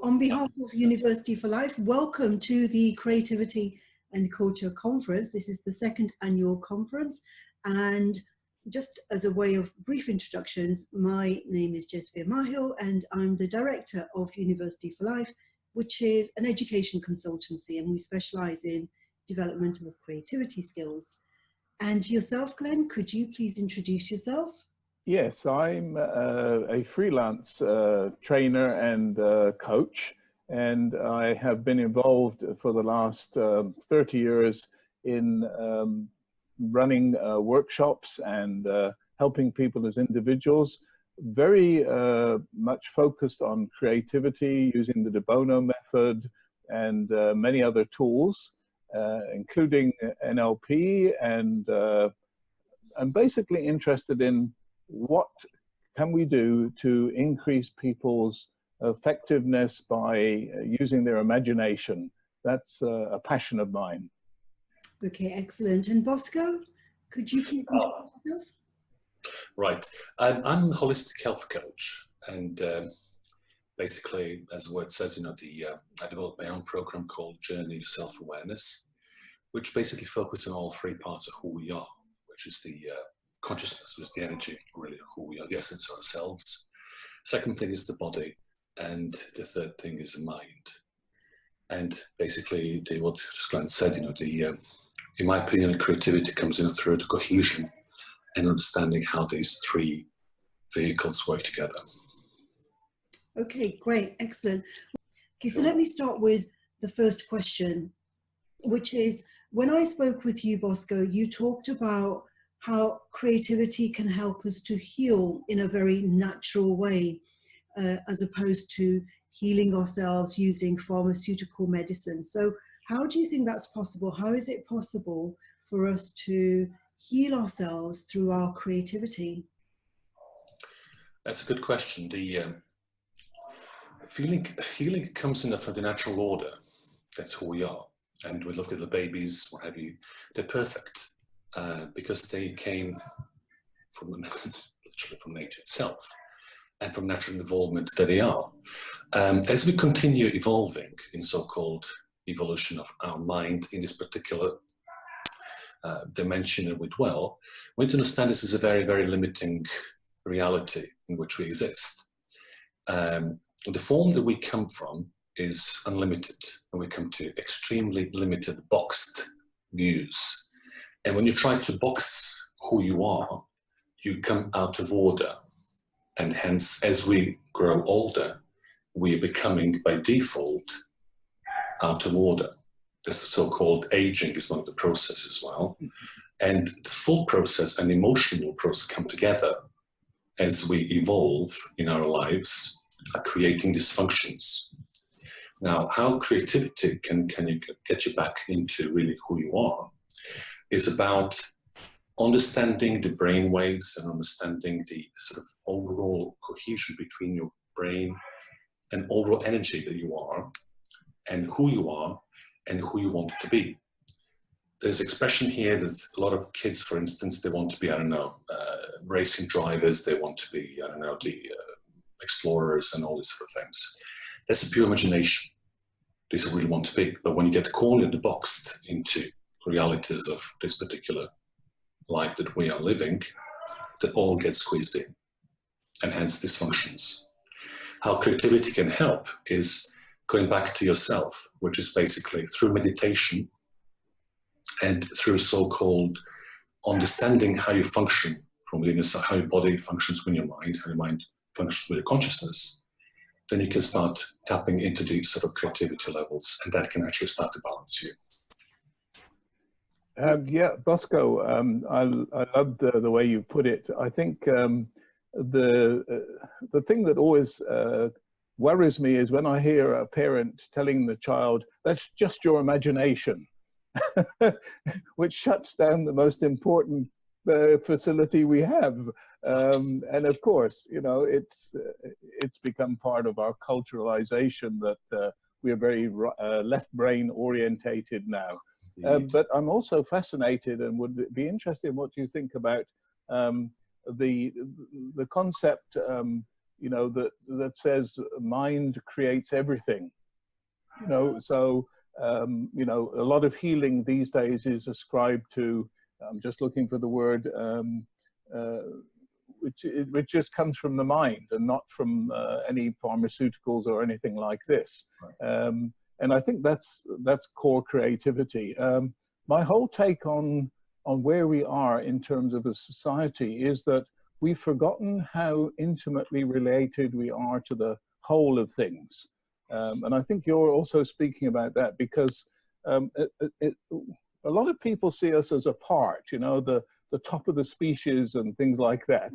on behalf of University for Life, welcome to the Creativity and Culture Conference. This is the second annual conference, and just as a way of brief introductions, my name is Jesvia Mahill and I'm the director of University for Life, which is an education consultancy, and we specialize in development of creativity skills. And yourself, Glenn, could you please introduce yourself? Yes, I'm a freelance trainer and coach, and I have been involved for the last 30 years in running workshops and helping people as individuals, very much focused on creativity using the De Bono method and many other tools, including NLP, and I'm basically interested in what can we do to increase people's effectiveness by using their imagination. That's a passion of mine. Okay, excellent. And Bosco, could you please introduce yourself? Right. I'm a holistic health coach, and basically, as the word says, I developed my own program called Journey to Self-Awareness, which basically focuses on all three parts of who we are, which is the consciousness, which is the energy, really, who we are, the essence of ourselves. Second thing is the body, and the third thing is the mind. And basically, what Glenn said, in my opinion, creativity comes in through the cohesion and understanding how these three vehicles work together. Okay, great, excellent. Okay, so let me start with the first question, which is, when I spoke with you, Bosco, you talked about how creativity can help us to heal in a very natural way, as opposed to healing ourselves using pharmaceutical medicine. So how do you think that's possible? How is it possible for us to heal ourselves through our creativity? That's a good question. The healing comes in from the natural order. That's who we are. And we look at the babies, what have you, they're perfect. Because they came from literally from nature itself and from natural involvement that they are. As we continue evolving in so-called evolution of our mind in this particular dimension in which we dwell, we need to understand this is a very, very limiting reality in which we exist. The form that we come from is unlimited, and we come to extremely limited, boxed views. And when you try to box who you are, you come out of order. And hence, as we grow older, we are becoming, by default, out of order. This so-called aging is one of the processes as well. And the full process and emotional process come together as we evolve in our lives, creating dysfunctions. Now, how creativity can get you back into really who you are is about understanding the brain waves and understanding the sort of overall cohesion between your brain and overall energy that you are and who you want to be. There's expression here that a lot of kids, for instance, they want to be, racing drivers, they want to be, the explorers and all these sort of things. That's a pure imagination. This is what we want to be. But when you get cornered and boxed into realities of this particular life that we are living, that all gets squeezed in, and hence dysfunctions. How creativity can help is going back to yourself, which is basically through meditation and through so-called understanding how you function from within yourself, how your body functions with your mind, how your mind functions with your consciousness. Then you can start tapping into these sort of creativity levels, and that can actually start to balance you. Yeah, Bosco, I loved the way you put it. I think the thing that always worries me is when I hear a parent telling the child, that's just your imagination, which shuts down the most important facility we have. And of course, it's become part of our culturalization that we are very left brain orientated now. But I'm also fascinated and would be interested in what you think about the concept you know, that says mind creates everything. You know, so you know, a lot of healing these days is ascribed to, I'm just looking for the word, which just comes from the mind and not from any pharmaceuticals or anything like this. Right. And I think that's core creativity. My whole take on where we are in terms of a society is that we've forgotten how intimately related we are to the whole of things. And I think you're also speaking about that, because a lot of people see us as a part, you know, the top of the species and things like that.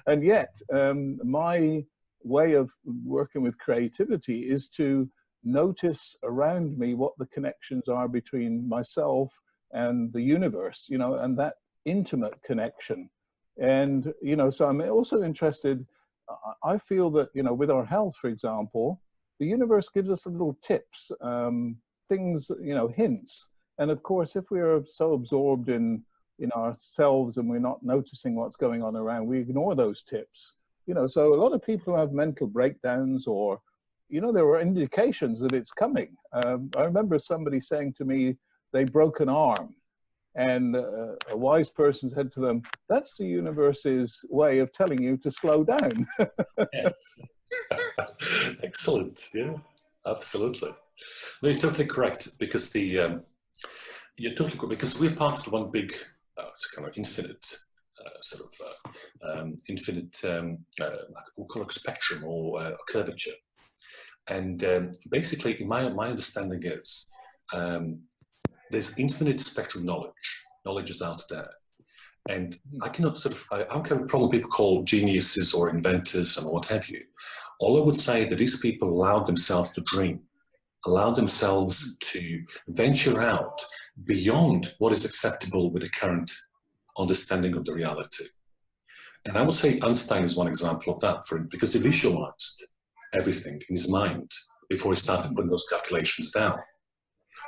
And yet, my way of working with creativity is to notice around me what the connections are between myself and the universe, you know, and that intimate connection. And, you know, so I'm also interested, I feel that, you know, with our health, for example, the universe gives us little tips, things, you know, hints. And of course, if we are so absorbed in ourselves and we're not noticing what's going on around, we ignore those tips. You know, so a lot of people who have mental breakdowns, or, you know, there were indications that it's coming. I remember somebody saying to me, they broke an arm. And a wise person said to them, that's the universe's way of telling you to slow down. Yes. Excellent. Yeah, absolutely. No, you're totally correct, because you're totally correct, because we're part of one big, it's kind of infinite, infinite, we'll call it spectrum or curvature. And basically, my understanding is, there's infinite spectrum knowledge. Knowledge is out there. And I cannot I don't have a problem people call geniuses or inventors and what have you. All I would say that these people allowed themselves to dream, allowed themselves to venture out beyond what is acceptable with the current understanding of the reality. And I would say Einstein is one example of that, because he visualized everything in his mind before he started putting those calculations down.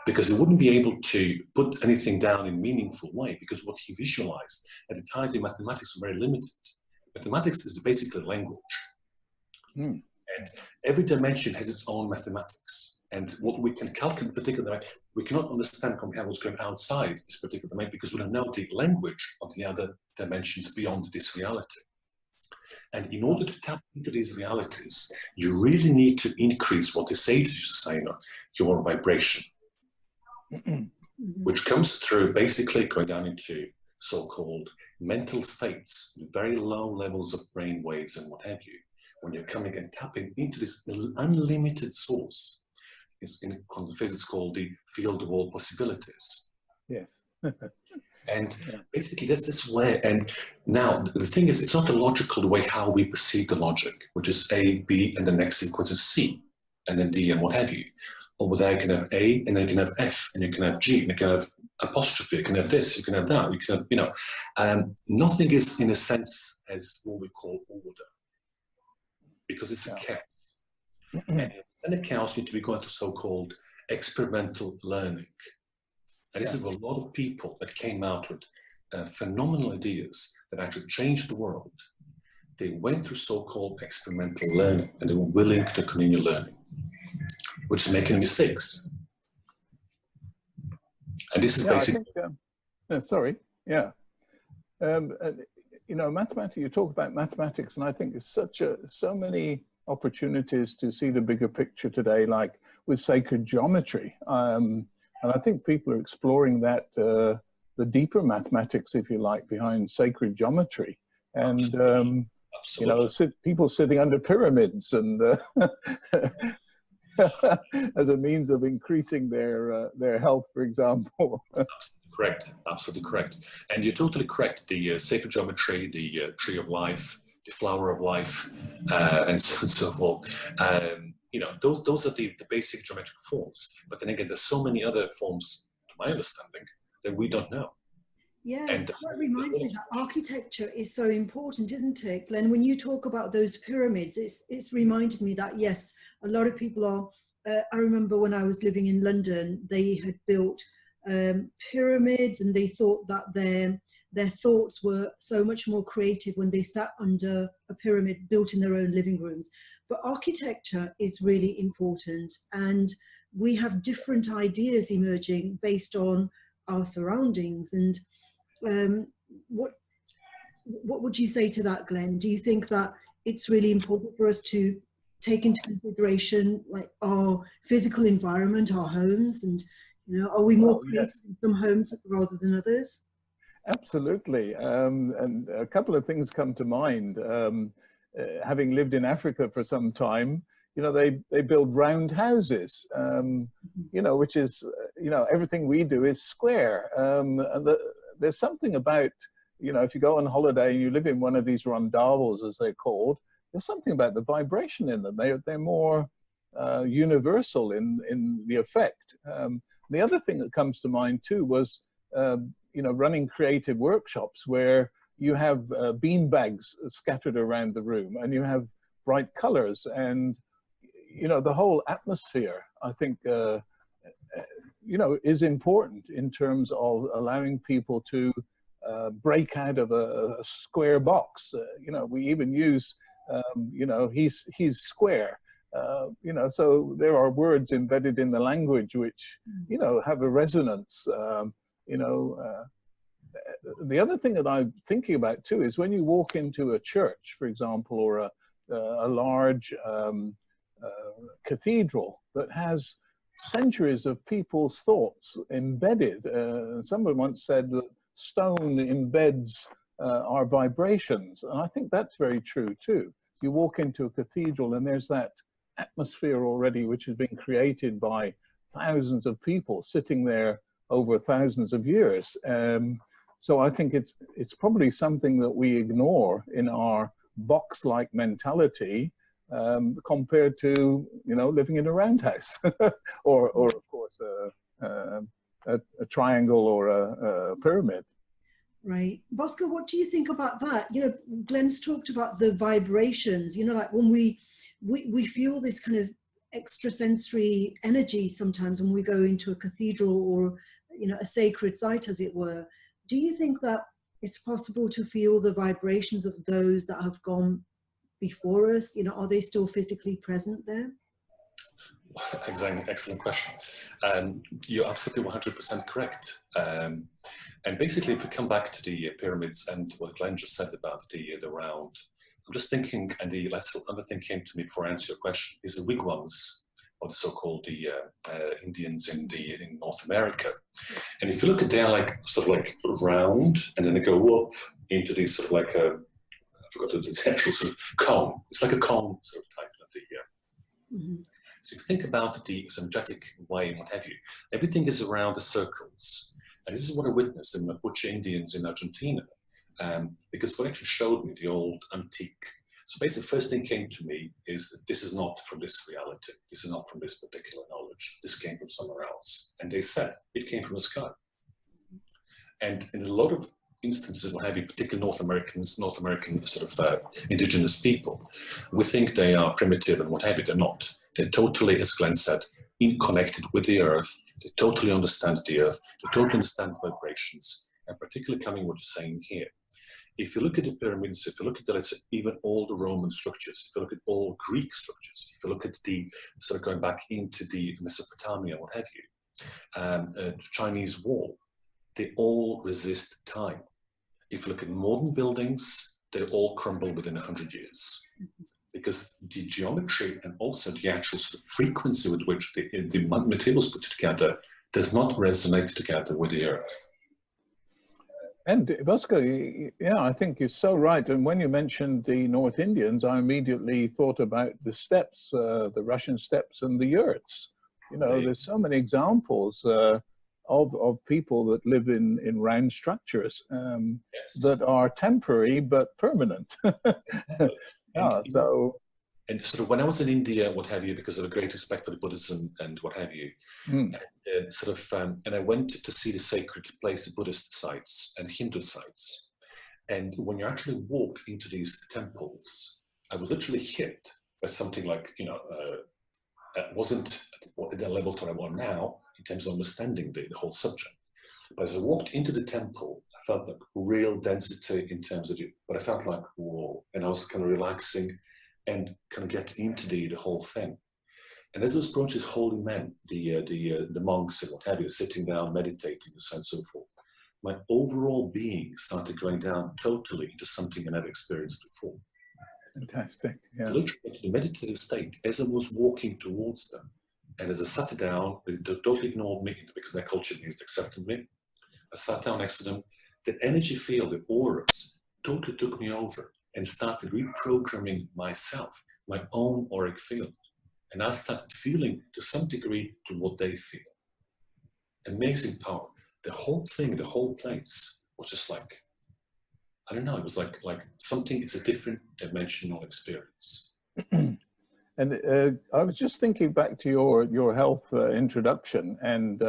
Because he wouldn't be able to put anything down in a meaningful way, because what he visualized at the time, the mathematics were very limited. Mathematics is basically language. And every dimension has its own mathematics. And what we can calculate in particular, we cannot understand what's going outside this particular domain, because we don't know the language of the other dimensions beyond this reality. And in order to tap into these realities, you really need to increase what they say to you, your vibration. Which comes through basically going down into so-called mental states, very low levels of brain waves and what have you, when you're coming and tapping into this unlimited source. It's in quantum physics called the field of all possibilities. Yes. And basically that's where, and now the thing is, it's not a logical way how we perceive the logic, which is A, B, and the next sequence is C, and then D, and what have you. Over there you can have A, and then you can have F, and you can have G, and you can have apostrophe, you can have this, you can have that, you can have, you know. Nothing is in a sense as what we call order, because it's a chaos. And in a chaos, you need to be going to so-called experimental learning. And this is a lot of people that came out with phenomenal ideas that actually changed the world. They went through so-called experimental learning, and they were willing to continue learning, which is making mistakes. And this is basically... you know, mathematics, you talk about mathematics, and I think there's so many opportunities to see the bigger picture today, like with sacred geometry. And I think people are exploring that, the deeper mathematics, if you like, behind sacred geometry. And, you know, people sitting under pyramids and as a means of increasing their health, for example. Correct, absolutely correct. And you're totally correct. The sacred geometry, the tree of life, the flower of life, and so forth. You know, those are the basic geometric forms. But then again, there's so many other forms, to my understanding, that we don't know. Yeah, and that reminds me that architecture is so important, isn't it, Glenn? When you talk about those pyramids, it's reminded me that, yes, a lot of people are, I remember when I was living in London, they had built pyramids, and they thought that their thoughts were so much more creative when they sat under a pyramid built in their own living rooms. But architecture is really important, and we have different ideas emerging based on our surroundings. And what would you say to that, Glenn? Do you think that it's really important for us to take into consideration like our physical environment, our homes, and are we more creative in some homes rather than others? Absolutely. And a couple of things come to mind. Having lived in Africa for some time, they build round houses, which is, everything we do is square. And there's something about, if you go on holiday and you live in one of these rondavels, as they're called, there's something about the vibration in them. They're more universal in the effect. The other thing that comes to mind too was, running creative workshops where you have bean bags scattered around the room and you have bright colors, and the whole atmosphere, I think, is important in terms of allowing people to break out of a square box. We even use, he's square. So there are words embedded in the language which, have a resonance. The other thing that I'm thinking about too is when you walk into a church, for example, or a large cathedral that has centuries of people's thoughts embedded. Someone once said that stone embeds our vibrations, and I think that's very true too. You walk into a cathedral and there's that atmosphere already which has been created by thousands of people sitting there over thousands of years. So I think it's probably something that we ignore in our box-like mentality compared to living in a roundhouse or of course a triangle or a pyramid. Right. Bosco, what do you think about that? Glenn's talked about the vibrations, like when we feel this kind of extrasensory energy sometimes when we go into a cathedral or a sacred site, as it were. Do you think that it's possible to feel the vibrations of those that have gone before us? Are they still physically present there? Exactly, excellent question. You're absolutely 100% correct. And basically, if we come back to the pyramids and what Glenn just said about the round, I'm just thinking, and another thing came to me before I answer your question, is the wigwams, or the so-called Indians in North America. And if you look at, they're like sort of like round, and then they go up into these sort of like I forgot the actual sort of cone. It's like a cone sort of type of the. So if you think about the energetic way and what have you, everything is around the circles. And this is what I witnessed in the Mapuche Indians in Argentina, because what actually showed me the old antique. So basically, the first thing came to me is that this is not from this reality. This is not from this particular knowledge. This came from somewhere else. And they said it came from the sky. And in a lot of instances, what have you, particularly North American sort of indigenous people, we think they are primitive and what have you. They're not. They're totally, as Glenn said, connected with the earth. They totally understand the earth. They totally understand vibrations. And particularly coming what you're saying here. If you look at the pyramids, if you look at even all the Roman structures, if you look at all Greek structures, if you look at the sort of going back into the Mesopotamia, what have you, the Chinese wall, they all resist time. If you look at modern buildings, they all crumble within 100 years. Because the geometry and also the actual sort of frequency with which the materials put together does not resonate together with the earth. And Bosco, yeah, I think you're so right. And when you mentioned the North Indians, I immediately thought about the steppes, the Russian steppes and the yurts. There's so many examples of people that live in round structures that are temporary but permanent. Yeah, and sort of when I was in India, what have you, because of a great respect for the Buddhism and what have you, and I went to see the sacred place, Buddhist sites and Hindu sites. And when you actually walk into these temples, I was literally hit by something like, it wasn't at the level that I want now in terms of understanding the whole subject. But as I walked into the temple, I felt like real density in terms of it, but I felt like, whoa, and I was kind of relaxing and kind of getting into the whole thing. And as those approaches, holy men, the monks and what have you, sitting down, meditating, and so on and so forth, my overall being started going down totally into something I never experienced before. Fantastic. Yeah. So literally into the meditative state as I was walking towards them. And as I sat down, they totally ignored me because their culture needs accepted me. I sat down next to them. The energy field, the auras, totally took me over and started reprogramming myself, my own auric field. And I started feeling to some degree to what they feel. Amazing power. The whole thing, the whole place was just like, I don't know, it was like something, it's a different dimensional experience. And I was just thinking back to your health introduction, and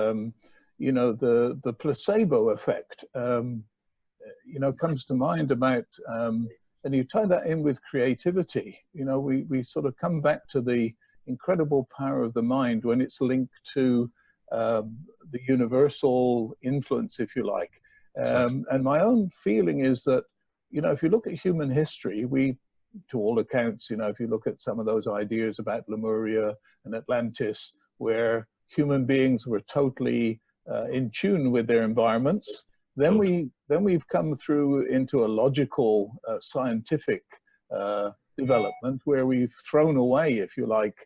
you know, the placebo effect, you know, comes to mind about, and you tie that in with creativity. You know, we sort of come back to the incredible power of the mind when it's linked to the universal influence, if you like. And my own feeling is that, you know, if you look at human history, we, to all accounts, you know, if you look at some of those ideas about Lemuria and Atlantis, where human beings were totally in tune with their environments, then we've come through into a logical, scientific development where we've thrown away, if you like,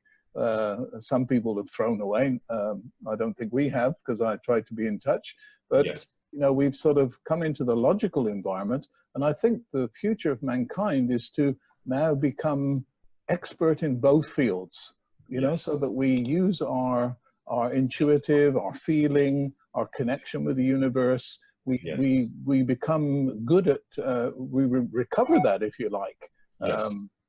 some people have thrown away. I don't think we have, because I tried to be in touch, but yes, you know, we've sort of come into the logical environment. And I think the future of mankind is to now become expert in both fields, you know, so that we use our intuitive, our feeling, our connection with the universe. We become good at, we recover that, if you like.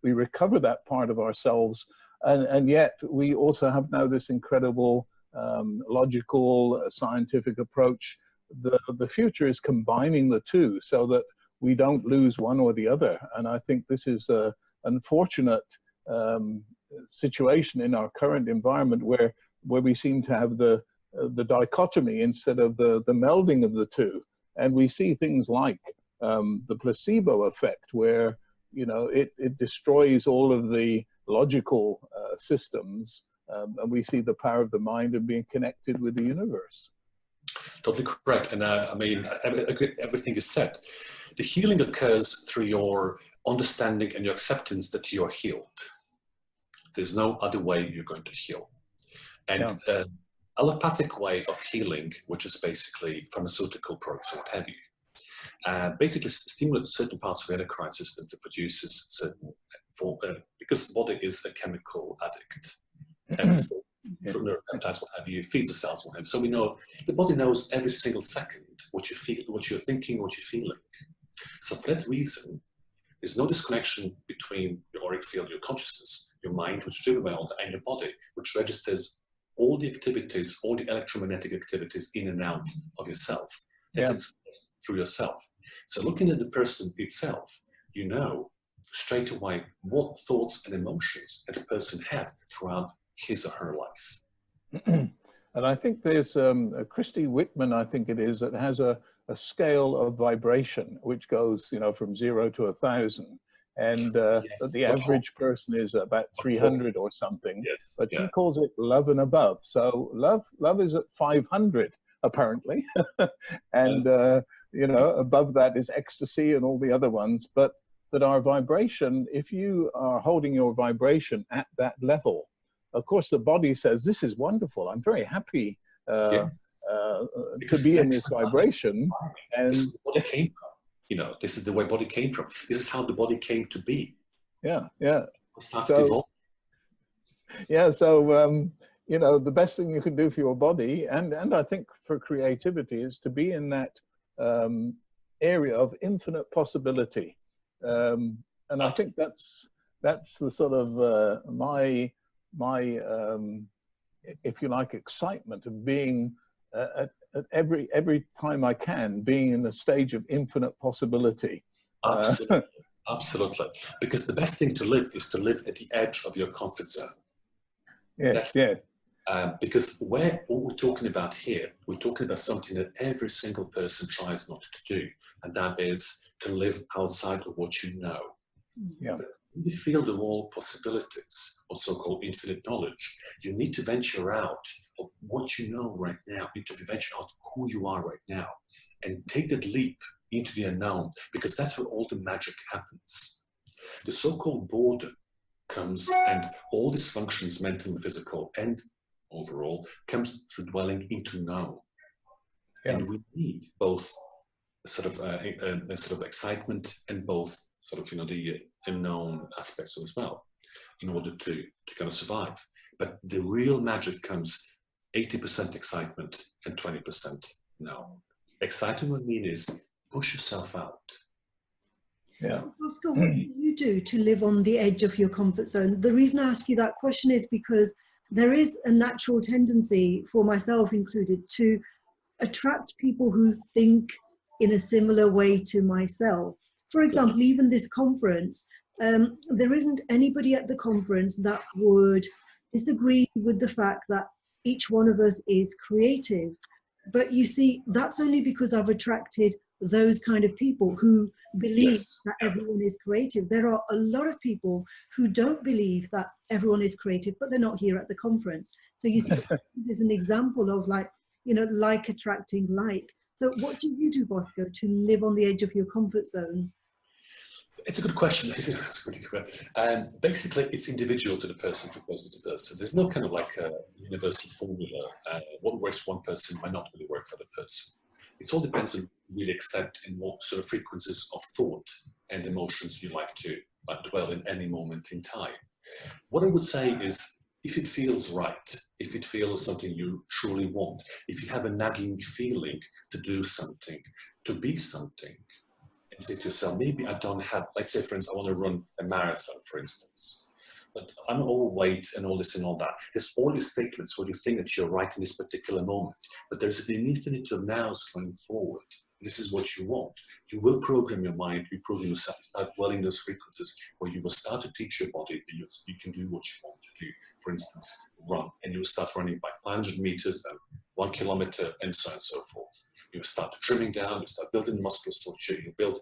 We recover that part of ourselves. And yet we also have now this incredible logical, scientific approach. The future is combining the two so that we don't lose one or the other. And I think this is an unfortunate situation in our current environment where we seem to have the dichotomy instead of the melding of the two. And we see things like the placebo effect, where, you know, it destroys all of the logical systems, and we see the power of the mind and being connected with the universe. Totally correct. And I mean, everything is said. The healing occurs through your understanding and your acceptance that you are healed. There's no other way you're going to heal. And allopathic way of healing, which is basically pharmaceutical products or what have you, basically stimulates certain parts of the endocrine system that produces certain, because the body is a chemical addict. And neuropeptides, what have you, feeds the cells, what have you. So we know, the body knows every single second what you feel, what you're thinking, what you're feeling. So for that reason, there's no disconnection between your auric field, your consciousness, your mind, which is driven by all that, and your body, which registers all the activities, all the electromagnetic activities in and out of yourself. That's through yourself. So looking at the person itself, you know straight away what thoughts and emotions that a person had throughout his or her life. And I think there's Christy Whitman, I think it is, that has a scale of vibration which goes, you know, from 0 to 1,000, and the average person is about 300 or something. But she calls it love and above. So love is at 500 apparently, and you know, above that is ecstasy and all the other ones. But that our vibration, if you are holding your vibration at that level, of course, the body says, this is wonderful. I'm very happy to be in this vibration. And this is where body came from. You know, this is the way body came from. This is how the body came to be. So, you know, the best thing you can do for your body, and I think for creativity, is to be in that area of infinite possibility. And I think that's the sort of my if you like, excitement of being at every time I can, being in a stage of infinite possibility. Absolutely. Absolutely. Because the best thing to live is to live at the edge of your comfort zone. Yes, Because what we're talking about here, we're talking about something that every single person tries not to do, and that is to live outside of what you know. Yeah. But in the field of all possibilities, or so-called infinite knowledge, you need to venture out of what you know right now. You need to venture out who you are right now, and take that leap into the unknown, because that's where all the magic happens. The so-called boredom comes, and all dysfunctions, mental and physical, and overall, comes through dwelling into known. Yeah. And we need both sort of excitement and both sort of, you know, the unknown aspects as well, in order to kind of survive. But the real magic comes 80% excitement and 20% known. Excitement would mean is push yourself out. Yeah. Bosco, what do you do to live on the edge of your comfort zone? The reason I ask you that question is because there is a natural tendency, for myself included, to attract people who think in a similar way to myself. For example, even this conference, there isn't anybody at the conference that would disagree with the fact that each one of us is creative. But you see, that's only because I've attracted those kind of people who believe that everyone is creative. There are a lot of people who don't believe that everyone is creative, but they're not here at the conference. So you see, this is an example of, like, you know, like attracting like. So what do you do, Bosco, to live on the edge of your comfort zone? It's a good question. Basically, it's individual to the person, from person to person. There's no kind of like a universal formula. What works for one person might not really work for the person. It all depends on what you really accept and what sort of frequencies of thought and emotions you like to dwell in any moment in time. What I would say is, if it feels right, if it feels something you truly want, if you have a nagging feeling to do something, to be something, and you say to yourself, maybe I don't have, let's say, for instance, I want to run a marathon, for instance, but I'm overweight and all this and all that. There's all these statements where you think that you're right in this particular moment, but there's an infinite of nows going forward. This is what you want. You will program your mind, you program yourself, start dwelling those frequencies where you will start to teach your body that you can do what you want to do. For instance, run, and you will start running by 500 meters, then 1 kilometer, and so on and so forth. You will start trimming down, you start building muscle structure, you build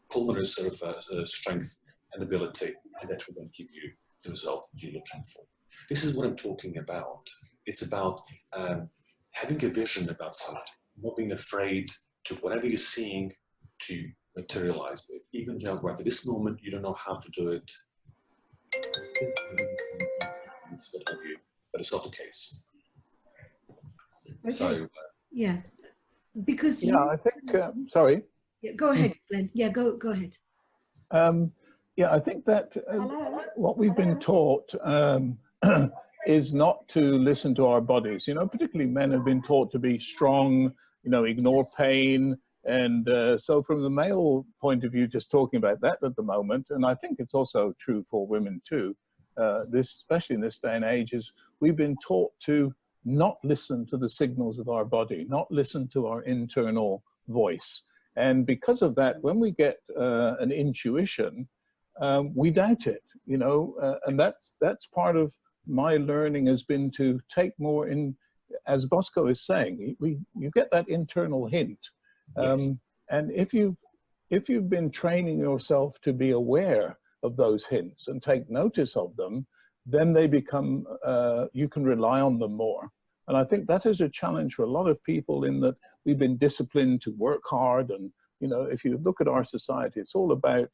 pulmonary sort of strength and ability, and that will then give you the result you're looking for. This is what I'm talking about. It's about having a vision about something, not being afraid to whatever you're seeing to materialize it. Even though right at this moment you don't know how to do it, but it's not the case. Okay. So yeah, because I think sorry. Yeah, go ahead, Glenn. Yeah, go ahead. Yeah, I think that what we've been taught is not to listen to our bodies. You know, particularly men have been taught to be strong, you know, ignore pain. And so from the male point of view, just talking about that at the moment, and I think it's also true for women too, especially in this day and age, is we've been taught to not listen to the signals of our body, not listen to our internal voice. And because of that, when we get an intuition, we doubt it, you know, and that's part of my learning has been to take more in, as Bosco is saying, you get that internal hint. Yes. And if you've been training yourself to be aware of those hints and take notice of them, then they become, you can rely on them more. And I think that is a challenge for a lot of people, in that we've been disciplined to work hard. And, you know, if you look at our society, it's all about,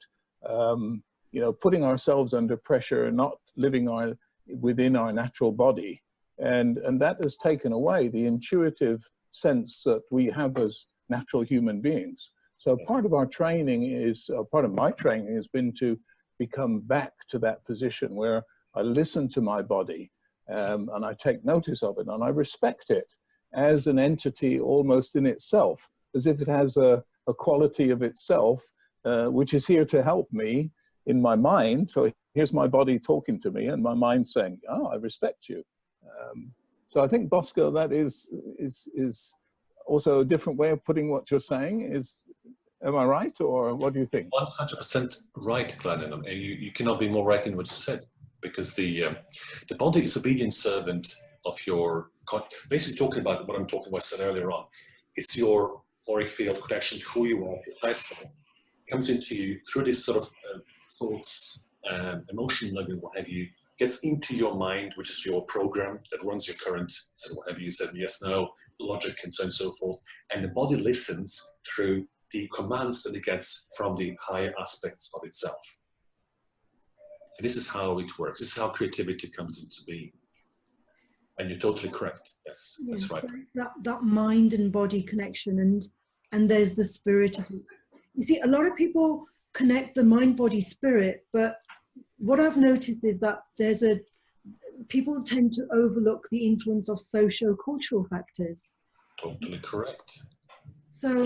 you know, putting ourselves under pressure and not living within our natural body. And that has taken away the intuitive sense that we have as natural human beings. So part of our training is, part of my training has been to become back to that position where I listen to my body, and I take notice of it, and I respect it as an entity almost in itself, as if it has a quality of itself, which is here to help me in my mind. So here's my body talking to me, and my mind saying, oh, I respect you. So I think, Bosco, that is also a different way of putting what you're saying. Am I right, or what do you think? 100% right, Glenn, and you cannot be more right in what you said, because the body is obedient servant of your, basically talking about what I'm talking about, said earlier on. It's your auric field connection to who you are, your higher self, comes into you through this sort of thoughts, emotion level, what have you, gets into your mind, which is your program that runs your current, sort of whatever you said, yes, no, logic, and so on and so forth. And the body listens through the commands that it gets from the higher aspects of itself. And this is how it works. This is how creativity comes into being. And you're totally correct. Yes, yeah, that's right. That mind and body connection, and there's the spirit of it. You see, a lot of people connect the mind, body, spirit, but what I've noticed is that people tend to overlook the influence of socio-cultural factors. Totally correct. So,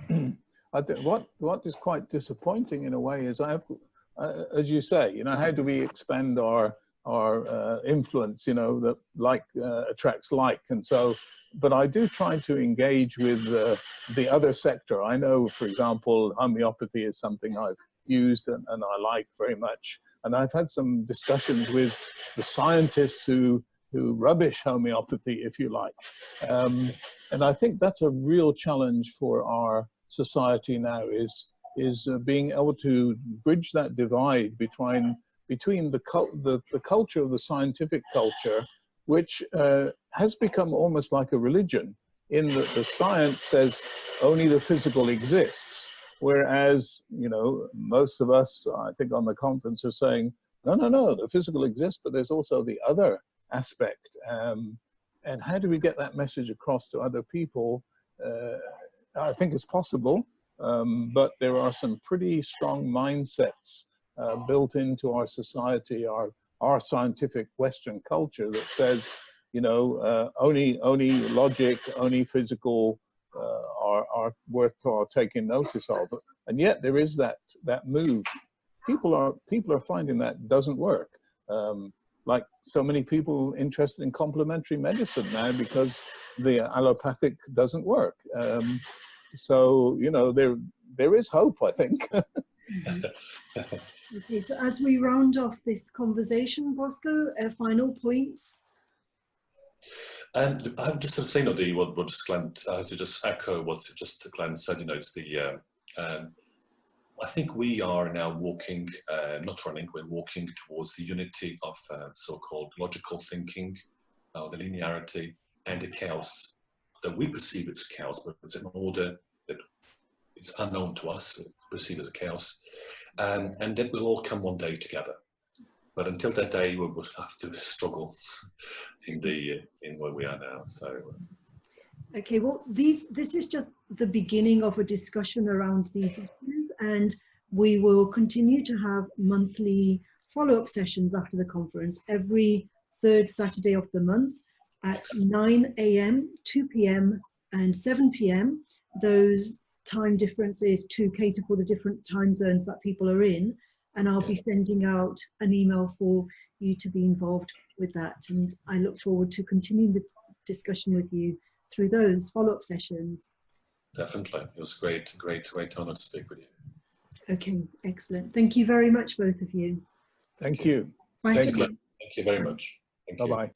yeah. I think what is quite disappointing in a way is as you say, you know, how do we expand our influence, you know, that like attracts like, and so, but I do try to engage with the other sector. I know, for example, homeopathy is something I've used and I like very much, and I've had some discussions with the scientists who rubbish homeopathy, if you like, and I think that's a real challenge for our society now, is being able to bridge that divide between the culture of the scientific culture, which has become almost like a religion, in that the science says only the physical exists, whereas, you know, most of us, I think, on the conference are saying, no, the physical exists, but there's also the other aspect. And how do we get that message across to other people? I think it's possible, but there are some pretty strong mindsets built into our society, our scientific Western culture, that says, you know, only logic, only physical are worth taking notice of. And yet there is that move. People are finding that doesn't work. Like so many people interested in complementary medicine now, because the allopathic doesn't work. So, you know, there is hope, I think. Okay, so as we round off this conversation, Bosco, final points? And I would just say, what just Glenn, to just echo what just Glenn said, you know, it's the, I think we are now walking, not running, we're walking towards the unity of so-called logical thinking, the linearity, and the chaos that we perceive as chaos, but it's an order that is unknown to us, perceived as a chaos, and that will all come one day together. But until that day, we will have to struggle in where we are now. So. Okay, well, this is just the beginning of a discussion around these issues, and we will continue to have monthly follow-up sessions after the conference every third Saturday of the month at 9 a.m., 2 p.m. and 7 p.m. Those time differences to cater for the different time zones that people are in, and I'll be sending out an email for you to be involved with that, and I look forward to continuing the discussion with you through those follow-up sessions. Definitely. It was great honor to speak with you. Okay, excellent. Thank you very much, both of you. Thank you. Bye. Thank you very much. Bye-bye.